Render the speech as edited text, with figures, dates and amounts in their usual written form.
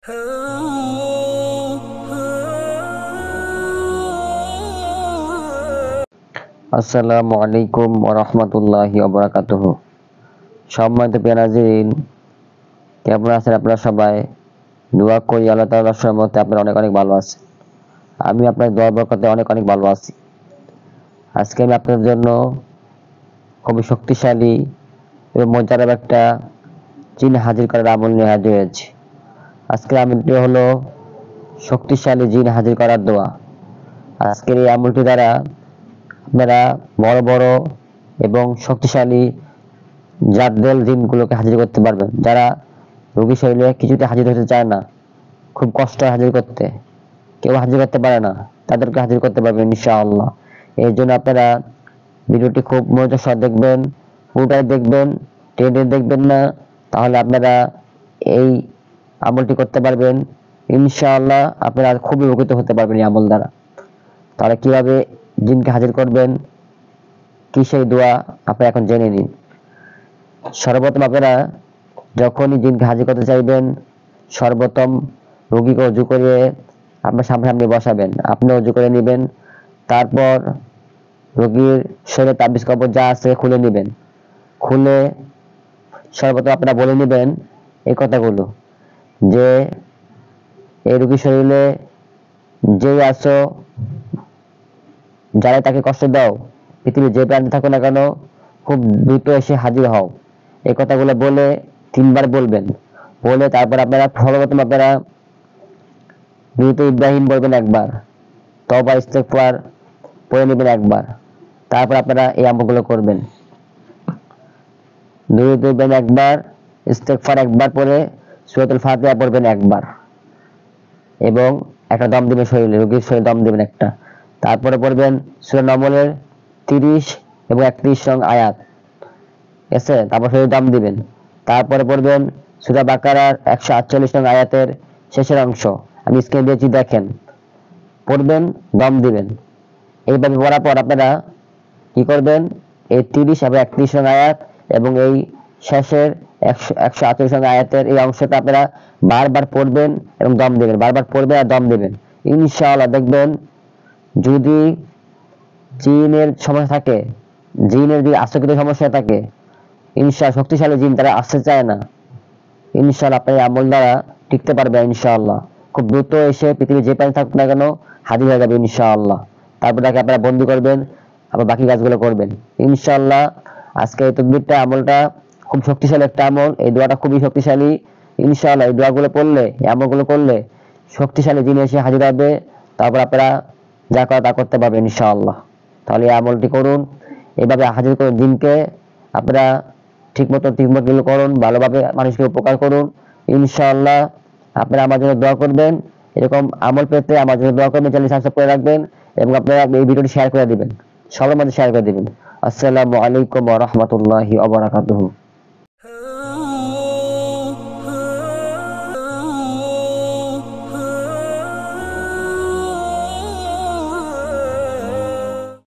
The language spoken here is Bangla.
আসসালামু আলাইকুম ওয়া রাহমাতুল্লাহি ওয়া বারাকাতুহু। সম্মানিত পেয়ারাজিন, কেমন আছেন আপনারা সবাই? দোয়া করি আল্লাহ তাআলার রহমতে আপনারা অনেক অনেক ভালো আছেন। আমি আপনার দোয়া বরকতে অনেক অনেক ভালো আছি। আজকে আমি আপনাদের জন্য খুবই শক্তিশালী এবং মজাদার একটা জিন হাজির করার আমল নিয়ে হাজির হয়েছি। আজকের আমলটি হলো শক্তিশালী জিন হাজির করার দোয়া। আজকের এই আমলটি দ্বারা আপনারা বড় বড় এবং শক্তিশালী জাদ্দেল জিনগুলোকে হাজির করতে পারবেন। যারা রোগী শরীরে কিছুতে হাজির হতে চায় না, খুব কষ্ট হয় হাজির করতে, কেউ হাজির করতে পারে না, তাদেরকে হাজির করতে পারবেন ইনশাআল্লাহ। এর জন্য আপনারা ভিডিওটি খুব মনোযোগ সহ দেখবেন, পুরোটাই দেখবেন, টেনে দেখবেন না, তাহলে আপনারা এই আমলটি করতে পারবেন ইনশাআল্লাহ। আপনারা খুবই উপকৃত হতে পারবেন এই আমল দ্বারা। তাহলে কিভাবে জিনকে হাজির করবেন, কি সেই দোয়া, আপনারা এখন জেনে নিন। সর্বপ্রথম আপনারা যখনই জিনকে হাজির করতে চাইবেন, সর্বপ্রথম রোগীকে অজু করে আপনার সামনাসামনি বসাবেন, আপনি অজু করে নেবেন। তারপর রোগীর শরীরে তাবিজ কবজ যা আছে খুলে নেবেন। খুলে সর্বপ্রথম আপনারা বলে নেবেন এই কথাগুলো যে, এই রোগীর শরীরে যে আছো, যারা তাকে কষ্ট দাও, পৃথিবীর যে প্রান্তে থাকো না কেন, খুব দ্রুত এসে হাজির হও। এই কথাগুলো বলে 3 বার বলবেন। বলে তারপর আপনারা সর্বপ্রথম আপনারা দ্রুত ইব্রাহিম বলবেন একবার, তওবা ইস্তেগফার পড়ে নেবেন একবার। তারপর আপনারা এই আমলগুলো করবেন। দ্রুত ইব্রাহিম একবার, ইস্তেগফার একবার পড়ে সূরাতুল ফাতিহা পড়বেন একবার, এবং একটা দম দিবেন শরীরে, রোগীর শরীরে দম দিবেন একটা। তারপরে পড়বেন সূরা নমলের 30 এবং 31 নং আয়াত, এসে তারপর শরীরে দম দিবেন। তারপরে পড়বেন সূরা বাকারার 148 নং আয়াতের শেষের অংশ, আমি স্ক্রিনে দিয়েছি দেখেন, পড়বেন, দম দিবেন। এইভাবে পড়ার পর আপনারা কি করবেন, এই 30 এবং 31 নং আয়াত এবং এই শেষের 148 নং আয়াতের এই অংশটা আপনারা বারবার পড়বেন এবং দম দিবেন, বারবার পড়বেন আর দম দিবেন। ইনশাআল্লাহ দেখবেন, যদি জিনের সমস্যা থাকে, জিনের যদি আশ্রয়কৃত সমস্যা থাকে, ইনশাআল্লাহ শক্তিশালী জিন তারা আসতে চায় না, ইনশাআল্লাহ আপনি আমল দ্বারা টিকতে পারবেন ইনশাআল্লাহ। খুব দ্রুত এসে পৃথিবীর যে প্রান্তে থাকুক না কেন হাজির হয়ে যাবে ইনশাআল্লাহ। তারপর তাকে আপনারা বন্দি করবেন, আবার বাকি কাজগুলো করবেন ইনশাআল্লাহ। আজকে এই তদবিরটা, আমলটা খুব শক্তিশালী একটা আমল, এই দোয়াটা খুবই শক্তিশালী ইনশাআল্লাহ। এই দোয়াগুলো পড়লে, এই আমলগুলো করলে শক্তিশালী জিন এসে হাজির হবে। তারপর আপনারা যা করা তা করতে পারবেন ইনশাআল্লাহ। তাহলে এই আমলটি করুন, এইভাবে হাজির করুন জিনকে। আপনারা ঠিকমতো করুন, ভালোভাবে মানুষকে উপকার করুন ইনশাআল্লাহ। আপনারা আমার জন্য দোয়া করবেন। এরকম আমল পেতে আমার জন্য দোয়া করবেন, চ্যানেল সাবস্ক্রাইব করে রাখবেন এবং আপনারা এই ভিডিওটি শেয়ার করে দিবেন, সবার মধ্যে শেয়ার করে দিবেন। আসসালামু আলাইকুম ওয়া রাহমাতুল্লাহি ওয়া বারাকাতুহু।